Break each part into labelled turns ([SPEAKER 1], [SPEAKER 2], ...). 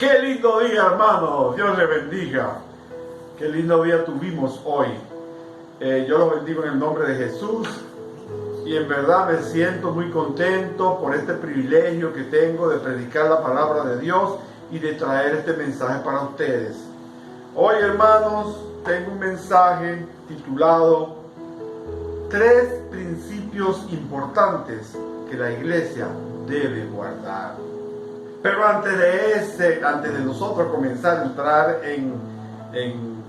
[SPEAKER 1] Qué lindo día, hermano. Dios le bendiga. Qué lindo día tuvimos hoy. Yo los bendigo en el nombre de Jesús. Y en verdad me siento muy contento por este privilegio que tengo de predicar la palabra de Dios y de traer este mensaje para ustedes. Hoy, hermanos, tengo un mensaje titulado 3 principios importantes que la iglesia debe guardar. Pero antes de nosotros comenzar a entrar en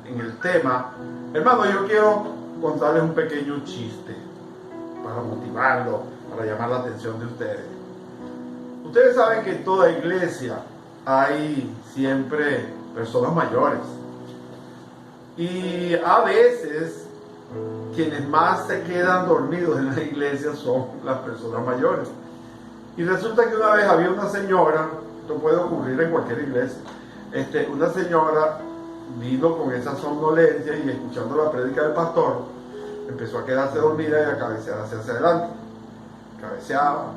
[SPEAKER 1] el tema, hermano, yo quiero contarles un pequeño chiste para motivarlo, para llamar la atención de ustedes. Ustedes saben que en toda iglesia hay siempre personas mayores. Y a veces quienes más se quedan dormidos en la iglesia son las personas mayores. Y resulta que una vez había una señora, esto puede ocurrir en cualquier iglesia, una señora vino con esa somnolencia y escuchando la prédica del pastor, empezó a quedarse dormida y a cabecear hacia adelante. Cabeceaba,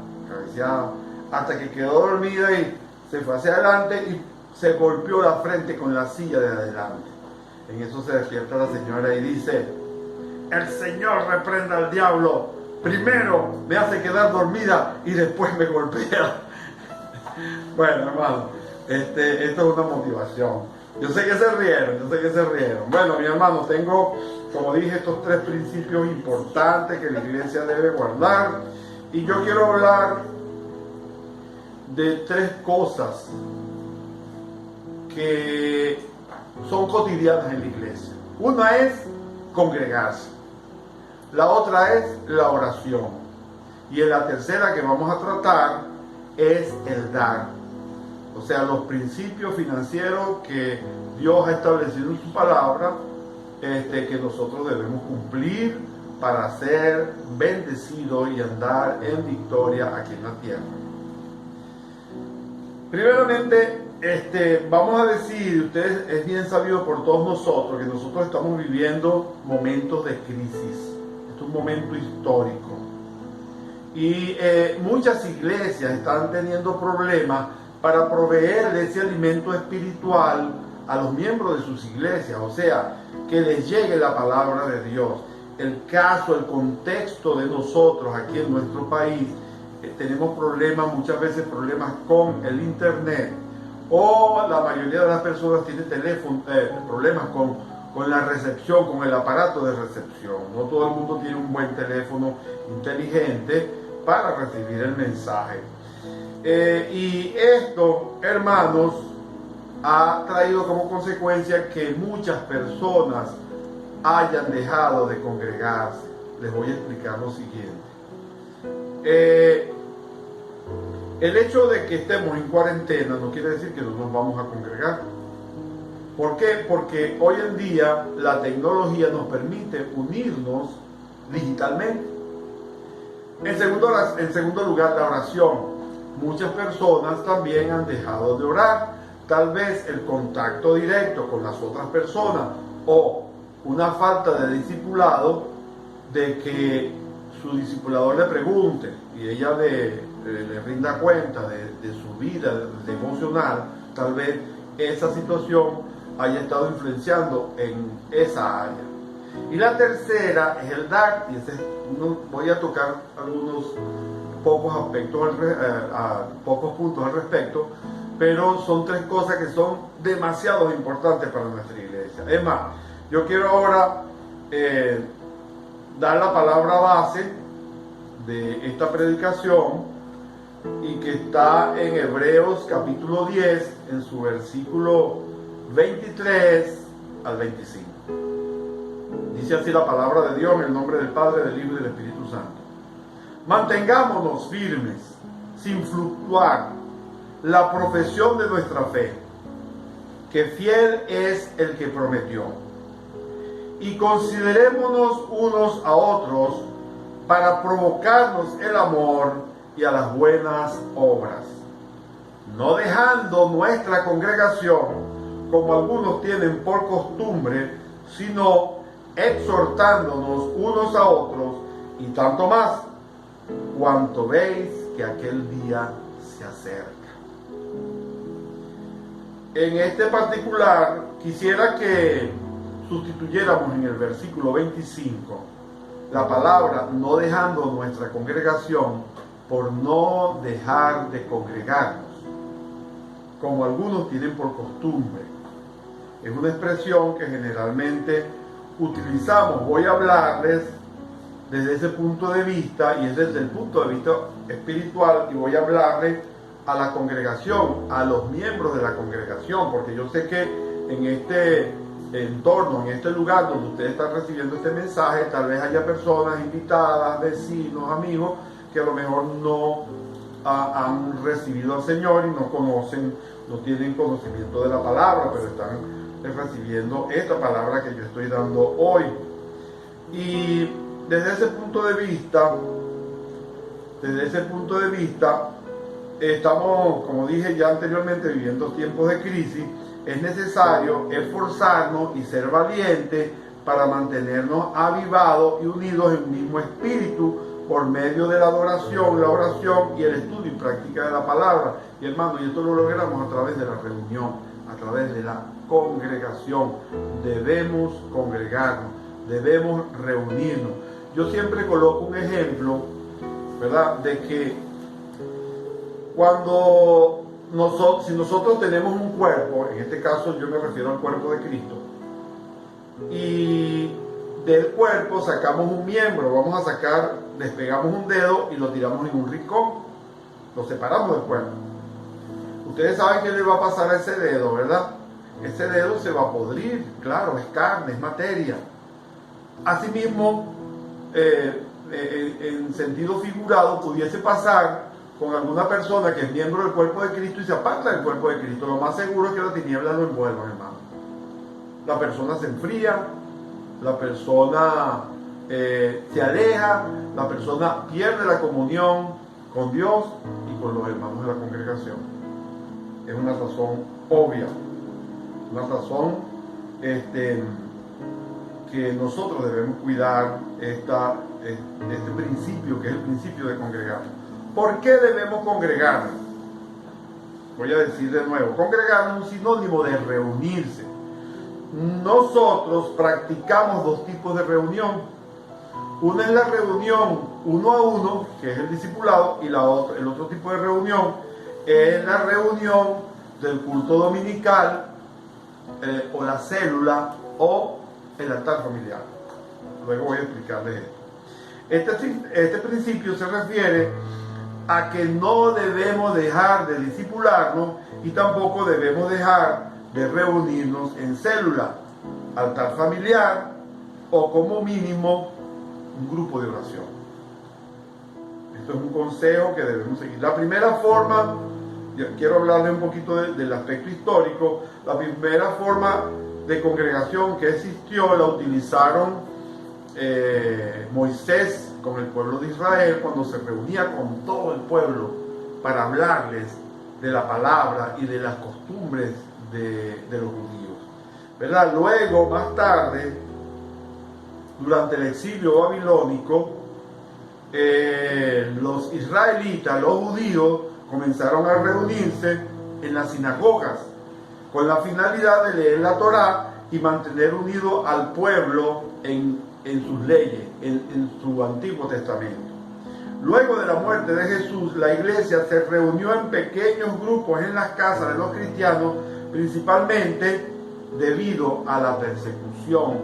[SPEAKER 1] hasta que quedó dormida y se fue hacia adelante y se golpeó la frente con la silla de adelante. En eso se despierta la señora y dice: el Señor reprenda al diablo. Primero me hace quedar dormida y después me golpea. Bueno, hermano, esto es una motivación. Yo sé que se rieron. Bueno, mi hermano, tengo, como dije, estos 3 principios importantes que la iglesia debe guardar. Y yo quiero hablar de 3 cosas que son cotidianas en la iglesia. Una es congregarse. La otra es la oración. Y en la tercera que vamos a tratar es el dar. O sea, los principios financieros que Dios ha establecido en su palabra, que nosotros debemos cumplir para ser bendecidos y andar en victoria aquí en la tierra. Primeramente, vamos a decir, ustedes, es bien sabido por todos nosotros que nosotros estamos viviendo momentos de crisis. Es un momento histórico y muchas iglesias están teniendo problemas para proveer ese alimento espiritual a los miembros de sus iglesias, o sea, que les llegue la palabra de Dios. El contexto de nosotros aquí en nuestro país, tenemos muchas veces problemas con el internet, o la mayoría de las personas tienen problemas con la recepción, con el aparato de recepción. No todo el mundo tiene un buen teléfono inteligente para recibir el mensaje. Y esto, hermanos, ha traído como consecuencia que muchas personas hayan dejado de congregarse. Les voy a explicar lo siguiente. El hecho de que estemos en cuarentena no quiere decir que no nos vamos a congregar. ¿Por qué? Porque hoy en día la tecnología nos permite unirnos digitalmente. En segundo lugar, la oración. Muchas personas también han dejado de orar. Tal vez el contacto directo con las otras personas o una falta de discipulado, de que su discipulador le pregunte y ella le rinda cuenta de su vida emocional. Tal vez esa situación haya estado influenciando en esa área. Y la tercera es el dar, y voy a tocar algunos pocos puntos al respecto, pero son 3 cosas que son demasiado importantes para nuestra iglesia. Es más, yo quiero ahora dar la palabra base de esta predicación, y que está en Hebreos capítulo 10, en su versículo 23 al 25. Dice así la palabra de Dios, en el nombre del Padre, del Hijo y del Espíritu Santo. Mantengámonos firmes, sin fluctuar, la profesión de nuestra fe, que fiel es el que prometió. Y considerémonos unos a otros para provocarnos el amor y a las buenas obras, no dejando nuestra congregación como algunos tienen por costumbre, sino exhortándonos unos a otros, y tanto más cuanto veis que aquel día se acerca. en este particular quisiera que sustituyéramos en el versículo 25 la palabra no dejando nuestra congregación por no dejar de congregarnos, como algunos tienen por costumbre. Es una expresión que generalmente utilizamos. Voy a hablarles desde ese punto de vista, y es desde el punto de vista espiritual, y voy a hablarles a la congregación, a los miembros de la congregación, porque yo sé que en este entorno, en este lugar donde ustedes están recibiendo este mensaje, tal vez haya personas invitadas, vecinos, amigos, que a lo mejor no han recibido al Señor y no conocen, no tienen conocimiento de la palabra, pero están recibiendo esta palabra que yo estoy dando hoy. Y desde ese punto de vista, estamos, como dije ya anteriormente, viviendo tiempos de crisis. Es necesario esforzarnos y ser valientes para mantenernos avivados y unidos en un mismo espíritu por medio de la adoración, la oración y el estudio y práctica de la palabra. Y hermano, y esto lo logramos a través de la reunión, a través de la congregación. Debemos congregarnos, debemos reunirnos. Yo siempre coloco un ejemplo, ¿verdad?, de que si nosotros tenemos un cuerpo, en este caso yo me refiero al cuerpo de Cristo, y del cuerpo sacamos un miembro, despegamos un dedo y lo tiramos en un rincón, lo separamos del cuerpo. Ustedes saben qué le va a pasar a ese dedo, ¿verdad? Ese dedo se va a podrir, claro, es carne, es materia. Asimismo, en sentido figurado, pudiese pasar con alguna persona que es miembro del cuerpo de Cristo y se aparta del cuerpo de Cristo. Lo más seguro es que la tiniebla lo envuelva, hermano. La persona se enfría, la persona se aleja, la persona pierde la comunión con Dios y con los hermanos de la congregación. Es una razón obvia, una razón que nosotros debemos cuidar este principio, que es el principio de congregarnos. ¿Por qué debemos congregarnos? Voy a decir de nuevo, congregarnos es un sinónimo de reunirse. Nosotros practicamos dos tipos de reunión. Una es la reunión uno a uno, que es el discipulado, y el otro tipo de reunión es la reunión del culto dominical, o la célula, o el altar familiar. Luego voy a explicarles esto. Este principio se refiere a que no debemos dejar de discipularnos y tampoco debemos dejar de reunirnos en célula, altar familiar o como mínimo un grupo de oración. Esto es un consejo que debemos seguir. La primera forma, quiero hablarles un poquito del aspecto histórico. La primera forma de congregación que existió la utilizaron Moisés con el pueblo de Israel cuando se reunía con todo el pueblo para hablarles de la palabra y de las costumbres de los judíos, ¿verdad? Luego, más tarde, durante el exilio babilónico, los israelitas, los judíos, comenzaron a reunirse en las sinagogas con la finalidad de leer la Torá y mantener unido al pueblo en sus leyes, en su Antiguo Testamento. Luego de la muerte de Jesús, la iglesia se reunió en pequeños grupos en las casas de los cristianos, principalmente debido a la persecución,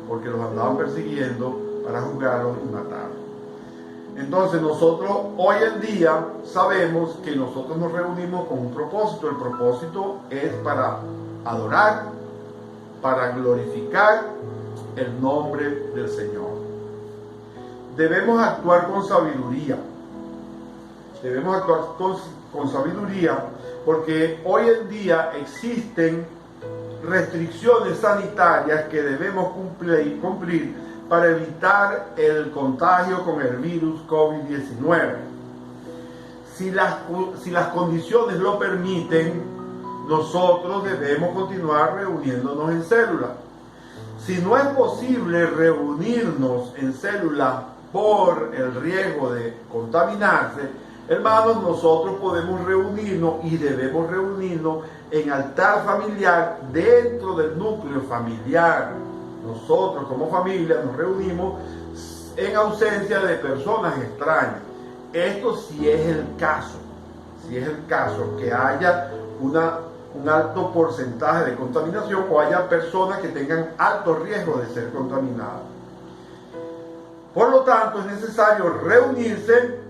[SPEAKER 1] porque los andaban persiguiendo para juzgarlos y matarlos. Entonces nosotros hoy en día sabemos que nosotros nos reunimos con un propósito. El propósito es para adorar, para glorificar el nombre del Señor. Debemos actuar con sabiduría. Debemos actuar con sabiduría porque hoy en día existen restricciones sanitarias que debemos cumplir para evitar el contagio con el virus COVID-19. Si las condiciones lo permiten, nosotros debemos continuar reuniéndonos en célula. Si no es posible reunirnos en célula por el riesgo de contaminarse, Hermanos, nosotros podemos reunirnos y debemos reunirnos en altar familiar dentro del núcleo familiar. Nosotros como familia nos reunimos en ausencia de personas extrañas. Esto sí es el caso, que haya un alto porcentaje de contaminación o haya personas que tengan alto riesgo de ser contaminadas. Por lo tanto, es necesario reunirse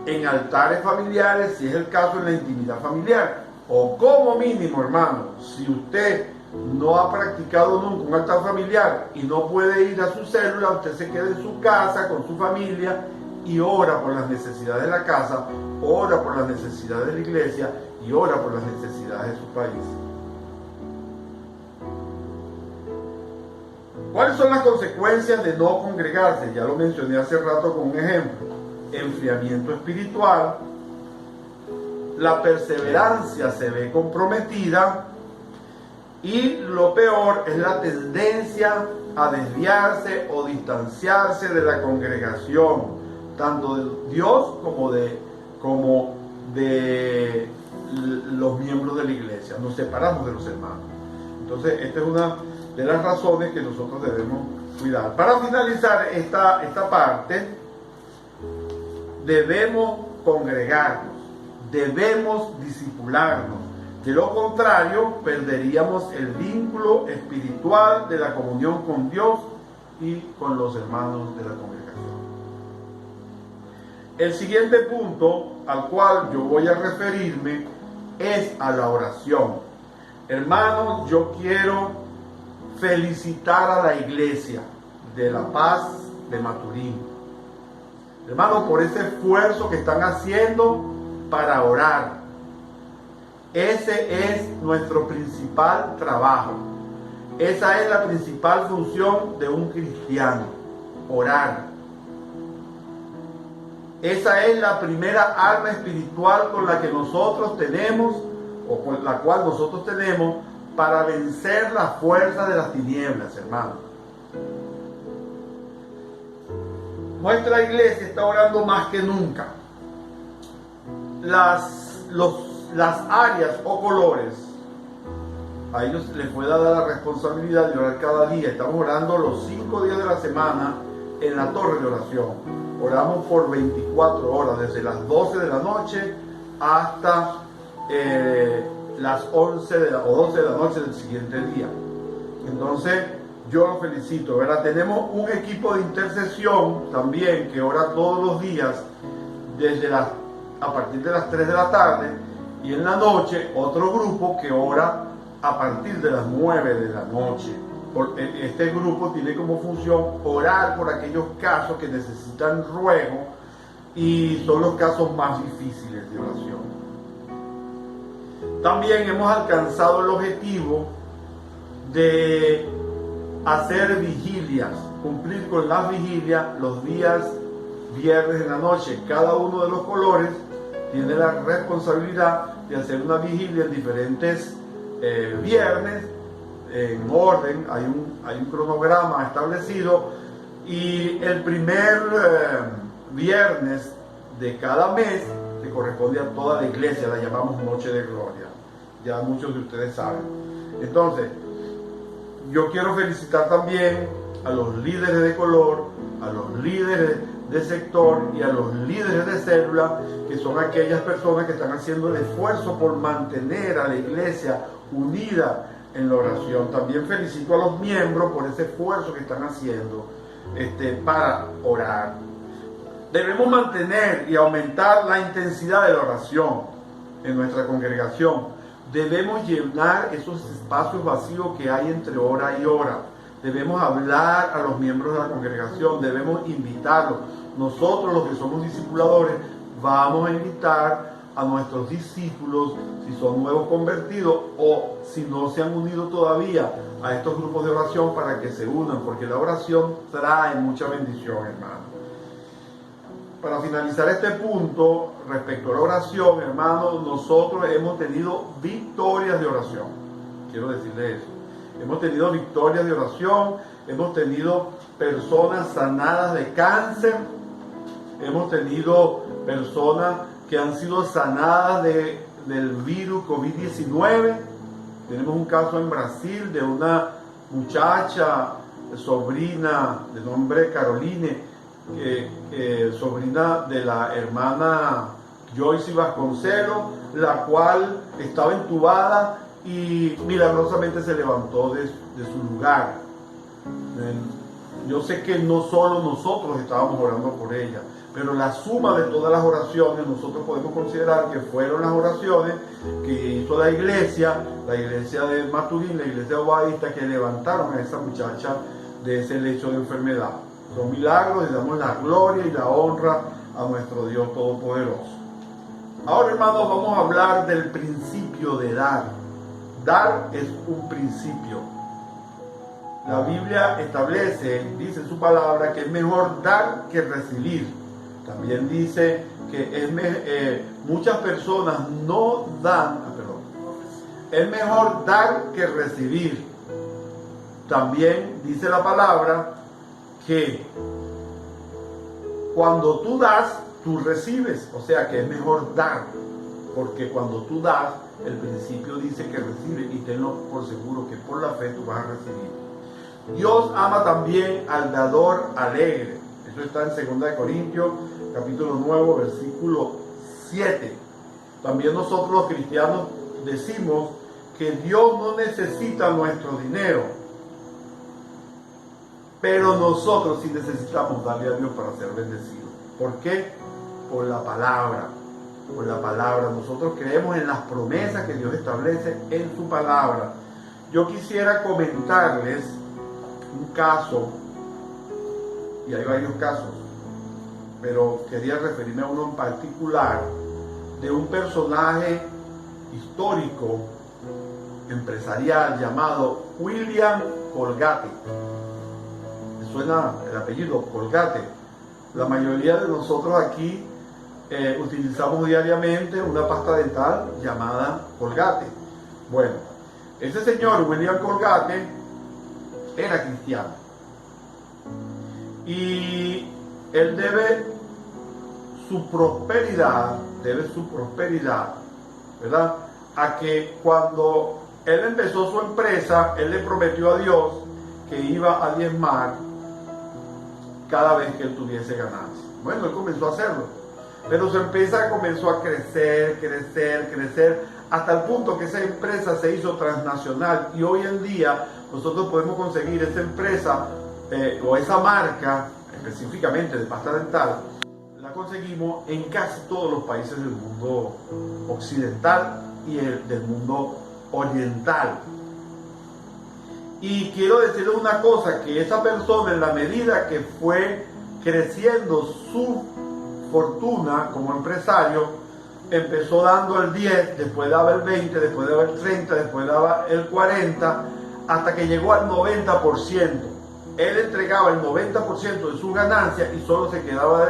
[SPEAKER 1] en altares familiares, si es el caso en la intimidad familiar. O como mínimo, hermano, si usted no ha practicado nunca un altar familiar y no puede ir a su célula, usted se queda en su casa con su familia y ora por las necesidades de la casa, ora por las necesidades de la iglesia y ora por las necesidades de su país. ¿Cuáles son las consecuencias de no congregarse? Ya lo mencioné hace rato con un ejemplo. Enfriamiento espiritual, la perseverancia se ve comprometida y lo peor es la tendencia a desviarse o distanciarse de la congregación, tanto de Dios como de los miembros de la iglesia. Nos separamos de los hermanos. Entonces, esta es una de las razones que nosotros debemos cuidar. Para finalizar esta parte, debemos congregarnos, debemos discipularnos. De lo contrario, perderíamos el vínculo espiritual de la comunión con Dios y con los hermanos de la congregación. El siguiente punto al cual yo voy a referirme es a la oración. Hermanos, yo quiero felicitar a la iglesia de La Paz de Maturín. Hermanos, por ese esfuerzo que están haciendo para orar. Ese es nuestro principal trabajo. Esa es la principal función de un cristiano, orar. Esa es la primera arma espiritual con la que nosotros tenemos, o con la cual nosotros tenemos, para vencer la fuerza de las tinieblas, hermanos. Nuestra iglesia está orando más que nunca. Las áreas o colores, a ellos les fue dada la responsabilidad de orar cada día. Estamos orando los 5 días de la semana en la torre de oración. Oramos por 24 horas, desde las 12 de la noche hasta las 11 o 12 de la noche del siguiente día. Entonces, yo los felicito, ¿verdad? Tenemos un equipo de intercesión también que ora todos los días a partir de las 3 de la tarde, y en la noche otro grupo que ora a partir de las 9 de la noche. Este grupo tiene como función orar por aquellos casos que necesitan ruego y son los casos más difíciles de oración. También hemos alcanzado el objetivo de hacer vigilias, cumplir con las vigilias los días viernes en la noche. Cada uno de los colores tiene la responsabilidad de hacer una vigilia en diferentes viernes, en orden. Hay un cronograma establecido, y el primer viernes de cada mes le corresponde a toda la iglesia, la llamamos Noche de Gloria. Ya muchos de ustedes saben. Entonces, yo quiero felicitar también a los líderes de color, a los líderes de sector y a los líderes de célula, que son aquellas personas que están haciendo el esfuerzo por mantener a la iglesia unida en la oración. También felicito a los miembros por ese esfuerzo que están haciendo para orar. Debemos mantener y aumentar la intensidad de la oración en nuestra congregación. Debemos llenar esos espacios vacíos que hay entre hora y hora. Debemos hablar a los miembros de la congregación, debemos invitarlos. Nosotros, los que somos discipuladores, vamos a invitar a nuestros discípulos, si son nuevos convertidos o si no se han unido todavía a estos grupos de oración, para que se unan, porque la oración trae mucha bendición, hermano. Para finalizar este punto, respecto a la oración, hermanos, nosotros hemos tenido victorias de oración. Quiero decirles eso. Hemos tenido victorias de oración, hemos tenido personas sanadas de cáncer, hemos tenido personas que han sido sanadas del virus COVID-19. Tenemos un caso en Brasil de una muchacha, sobrina de nombre Caroline, sobrina de la hermana Joyce Vasconcelos, la cual estaba entubada y milagrosamente se levantó de su lugar. Yo sé que no solo nosotros estábamos orando por ella, pero la suma de todas las oraciones nosotros podemos considerar que fueron las oraciones que hizo la iglesia de Maturín, la iglesia obadista, que levantaron a esa muchacha de ese lecho de enfermedad. Son milagros y damos la gloria y la honra a nuestro Dios Todopoderoso. Ahora, hermanos, vamos a hablar del principio de dar. Dar es un principio. La Biblia establece, dice en su palabra, que es mejor dar que recibir. También dice que muchas personas no dan, es mejor dar que recibir. También dice la palabra que cuando tú das, tú recibes. O sea que es mejor dar, porque cuando tú das, el principio dice que recibe, y tenlo por seguro que por la fe tú vas a recibir. Dios ama también al dador alegre. Eso está en 2 Corintios, capítulo 9, versículo 7. También nosotros los cristianos decimos que Dios no necesita nuestro dinero, pero nosotros sí necesitamos darle a Dios para ser bendecidos. ¿Por qué? Por la palabra. Por la palabra. Nosotros creemos en las promesas que Dios establece en su palabra. Yo quisiera comentarles un caso, y hay varios casos, pero quería referirme a uno en particular, de un personaje histórico, empresarial, llamado William Colgate. ¿Me suena el apellido? Colgate. La mayoría de nosotros aquí utilizamos diariamente una pasta dental llamada Colgate. Bueno, ese señor William Colgate era cristiano y él debe su prosperidad, ¿verdad?, a que cuando él empezó su empresa, él le prometió a Dios que iba a diezmar cada vez que él tuviese ganancia. Bueno, él comenzó a hacerlo, pero su empresa comenzó a crecer, hasta el punto que esa empresa se hizo transnacional, y hoy en día nosotros podemos conseguir esa empresa o esa marca, específicamente de pasta dental, la conseguimos en casi todos los países del mundo occidental y del mundo oriental. Y quiero decirles una cosa, que esa persona, en la medida que fue creciendo su fortuna como empresario, empezó dando el 10, después daba el 20, después daba el 30, después daba el 40, hasta que llegó al 90%. Él entregaba el 90% de su ganancia y solo se quedaba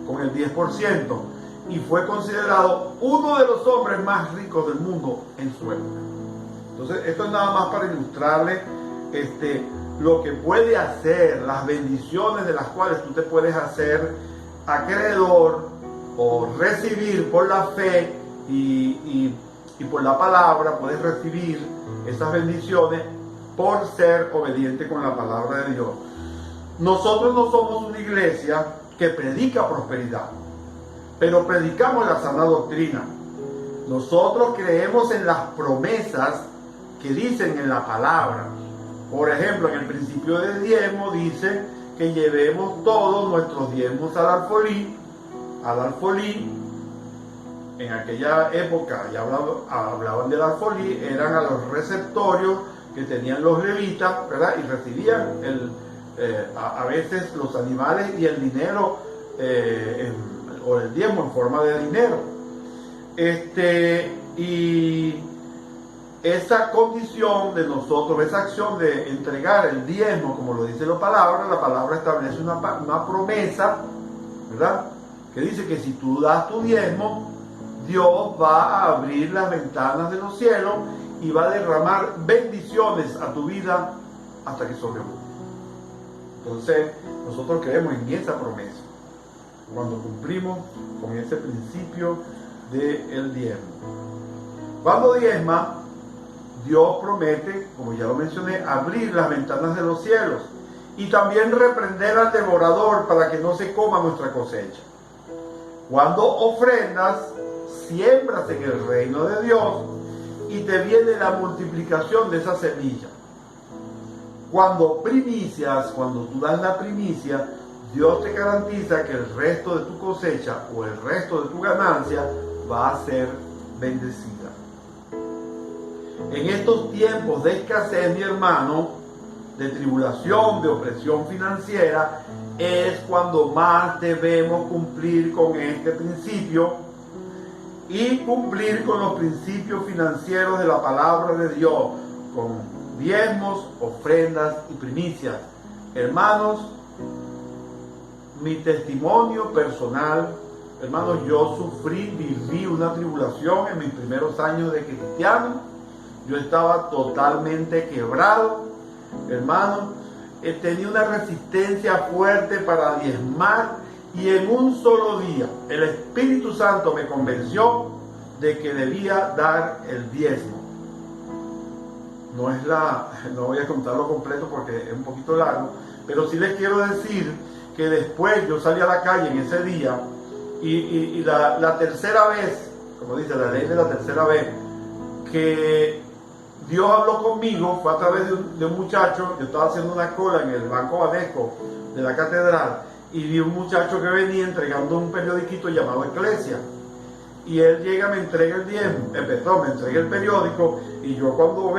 [SPEAKER 1] con el 10%. Y fue considerado uno de los hombres más ricos del mundo en su época. Entonces, esto es nada más para ilustrarle lo que puede hacer, las bendiciones de las cuales tú te puedes hacer acreedor o recibir por la fe y por la palabra. Puedes recibir esas bendiciones por ser obediente con la palabra de Dios. Nosotros no somos una iglesia que predica prosperidad, pero predicamos la sana doctrina. Nosotros creemos en las promesas que dicen en la palabra. Por ejemplo, en el principio del diezmo dice que llevemos todos nuestros diezmos al alfolí. En aquella época ya hablaban del alfolí, eran a los receptorios que tenían los levitas, ¿verdad? Y recibían a veces los animales y el dinero, o el diezmo en forma de dinero. Y esa condición de nosotros, esa acción de entregar el diezmo, como lo dice la palabra establece una promesa, ¿verdad?, que dice que si tú das tu diezmo, Dios va a abrir las ventanas de los cielos y va a derramar bendiciones a tu vida hasta que sobreabunde. Entonces, nosotros creemos en esa promesa. cuando cumplimos con ese principio del diezmo. Cuando diezma, Dios promete, como ya lo mencioné, abrir las ventanas de los cielos y también reprender al devorador para que no se coma nuestra cosecha. Cuando ofrendas, siembras en el reino de Dios y te viene la multiplicación de esa semilla. Cuando primicias, cuando tú das la primicia, Dios te garantiza que el resto de tu cosecha o el resto de tu ganancia va a ser bendecida. En estos tiempos de escasez, mi hermano, de tribulación, de opresión financiera, es cuando más debemos cumplir con este principio y cumplir con los principios financieros de la palabra de Dios, con diezmos, ofrendas y primicias. Hermanos, mi testimonio personal, hermanos, yo viví una tribulación en mis primeros años de cristiano. Yo estaba totalmente quebrado, hermano. Tenía una resistencia fuerte para diezmar y en un solo día el Espíritu Santo me convenció de que debía dar el diezmo. No voy a contarlo completo porque es un poquito largo, pero sí les quiero decir que después yo salí a la calle en ese día y la tercera vez, como dice la ley de la tercera vez, que Dios habló conmigo fue a través de un muchacho. Yo estaba haciendo una cola en el Banco Banesco de la catedral y vi un muchacho que venía entregando un periodiquito llamado Eclesia. Y él llega, me entrega el diezmo, me entrega el periódico y yo cuando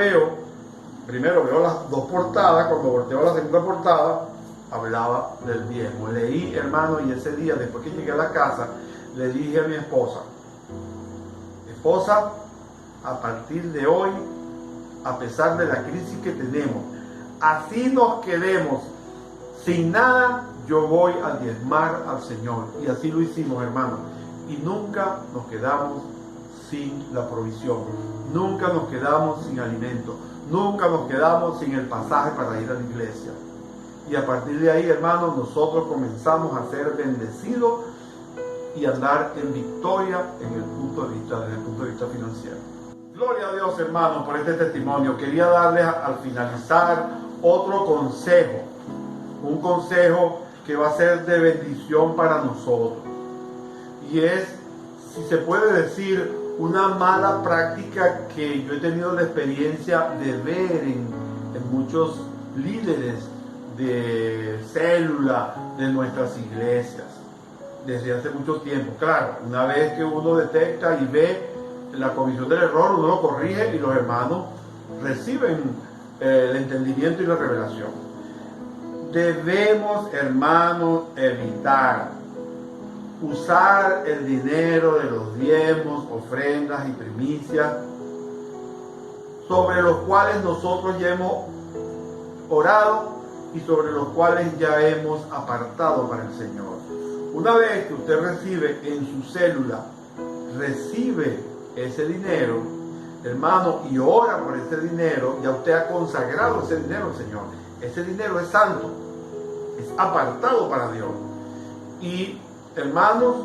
[SPEAKER 1] primero veo las dos portadas, cuando volteo a la segunda portada, hablaba del diezmo. Leí, hermano, y ese día, después que llegué a la casa, le dije a mi esposa, a partir de hoy, a pesar de la crisis que tenemos, así nos quedemos sin nada, yo voy a diezmar al Señor. Y así lo hicimos, hermano. Y nunca nos quedamos sin la provisión, nunca nos quedamos sin alimento, nunca nos quedamos sin el pasaje para ir a la iglesia. Y a partir de ahí, hermanos, nosotros comenzamos a ser bendecidos y andar en victoria desde el punto de vista financiero. Gloria a Dios, hermanos, por este testimonio. Quería darles al finalizar otro consejo, un consejo que va a ser de bendición para nosotros. Y es, si se puede decir, una mala práctica que yo he tenido la experiencia de ver en muchos líderes de célula de nuestras iglesias desde hace mucho tiempo. Claro, una vez que uno detecta y ve la comisión del error, uno lo corrige y los hermanos reciben el entendimiento y la revelación. Debemos, hermanos, evitar usar el dinero de los diezmos, ofrendas y primicias sobre los cuales nosotros ya hemos orado y sobre los cuales ya hemos apartado para el Señor. Una vez que usted recibe en su célula, recibe ese dinero, hermano, y ora por ese dinero, ya usted ha consagrado ese dinero al Señor. Ese dinero es santo, es apartado para Dios. Y, hermanos,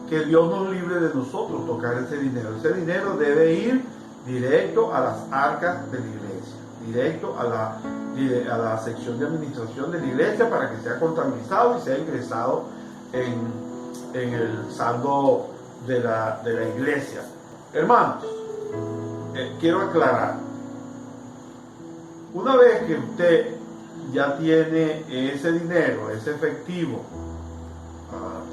[SPEAKER 1] que Dios nos libre de nosotros tocar ese dinero. Ese dinero debe ir directo a las arcas de la iglesia, directo a la sección de administración de la iglesia para que sea contabilizado y sea ingresado en el saldo de la iglesia. Hermanos, quiero aclarar, una vez que usted ya tiene ese dinero, ese efectivo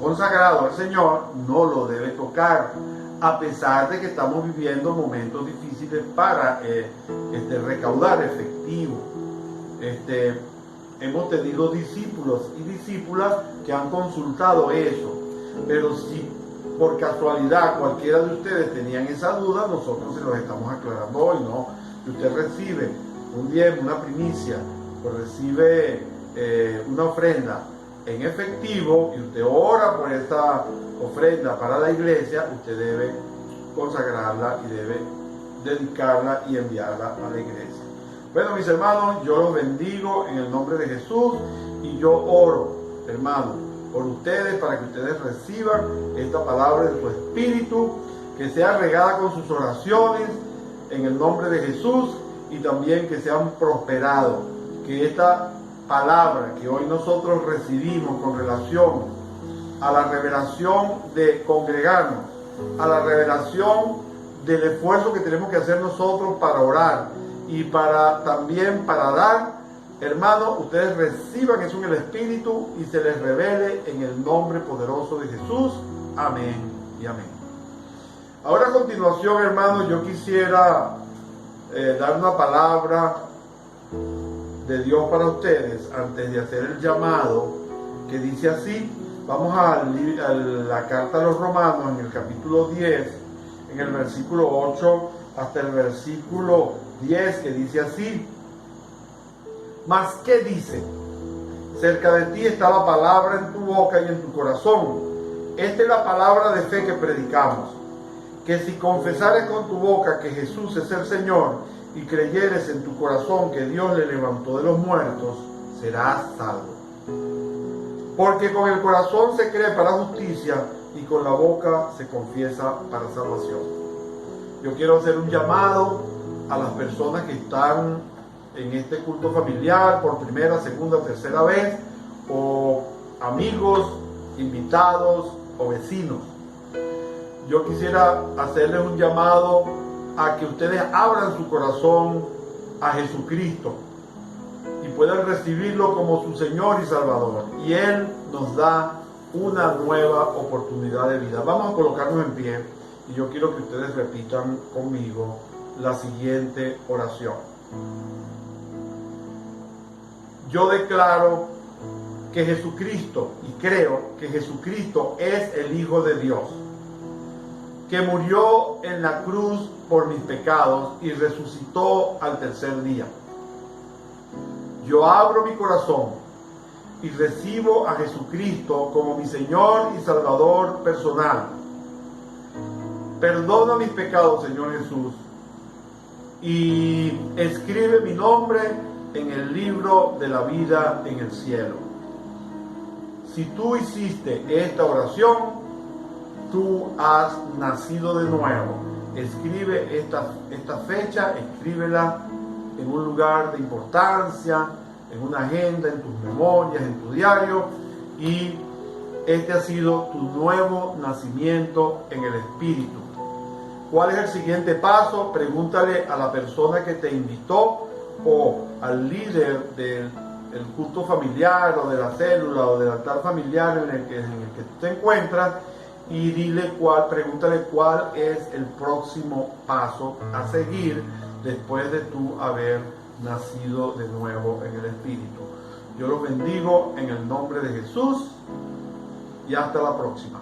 [SPEAKER 1] consagrado al Señor, no lo debe tocar, a pesar de que estamos viviendo momentos difíciles para recaudar efectivo. Hemos tenido discípulos y discípulas que han consultado eso, pero si por casualidad cualquiera de ustedes tenían esa duda, nosotros se los estamos aclarando hoy, ¿no? Si usted recibe un diezmo, una primicia, o recibe una ofrenda en efectivo y usted ora por esa ofrenda para la iglesia, usted debe consagrarla y debe dedicarla y enviarla a la iglesia. Bueno, mis hermanos, yo los bendigo en el nombre de Jesús y yo oro, hermanos, por ustedes para que ustedes reciban esta palabra de su espíritu, que sea regada con sus oraciones en el nombre de Jesús y también que sean prosperados, que esta palabra que hoy nosotros recibimos con relación a la revelación de congregarnos, a la revelación del esfuerzo que tenemos que hacer nosotros para orar y también para dar, hermanos, ustedes reciban eso en el Espíritu y se les revele en el nombre poderoso de Jesús. Amén y amén. Ahora a continuación, hermanos, yo quisiera dar una palabra de Dios para ustedes antes de hacer el llamado, que dice así. Vamos a la carta a los Romanos en el capítulo 10, en el versículo 8 hasta el versículo 10, que dice así: Mas, ¿qué dice? Cerca de ti está la palabra en tu boca y en tu corazón. Esta es la palabra de fe que predicamos, que si confesares con tu boca que Jesús es el Señor y creyeres en tu corazón que Dios le levantó de los muertos, serás salvo. Porque con el corazón se cree para justicia y con la boca se confiesa para salvación. Yo quiero hacer un llamado a las personas que están en este culto familiar por primera, segunda, tercera vez, o amigos, invitados o vecinos. Yo quisiera hacerles un llamado a que ustedes abran su corazón a Jesucristo y puedan recibirlo como su Señor y Salvador. Y Él nos da una nueva oportunidad de vida. Vamos a colocarnos en pie y yo quiero que ustedes repitan conmigo la siguiente oración. Yo declaro que Jesucristo, y creo que Jesucristo es el Hijo de Dios, que murió en la cruz por mis pecados y resucitó al tercer día. Yo abro mi corazón y recibo a Jesucristo como mi Señor y Salvador personal. Perdona mis pecados, Señor Jesús, y escribe mi nombre en el libro de la vida en el cielo. Si tú hiciste esta oración, tú has nacido de nuevo. Escribe esta fecha, escríbela en un lugar de importancia, en una agenda, en tus memorias, en tu diario, y este ha sido tu nuevo nacimiento en el Espíritu. ¿Cuál es el siguiente paso? Pregúntale a la persona que te invitó o al líder del culto familiar o de la célula o del altar familiar en el que tú te encuentras, y pregúntale cuál es el próximo paso a seguir después de tú haber nacido de nuevo en el Espíritu. Yo los bendigo en el nombre de Jesús y hasta la próxima.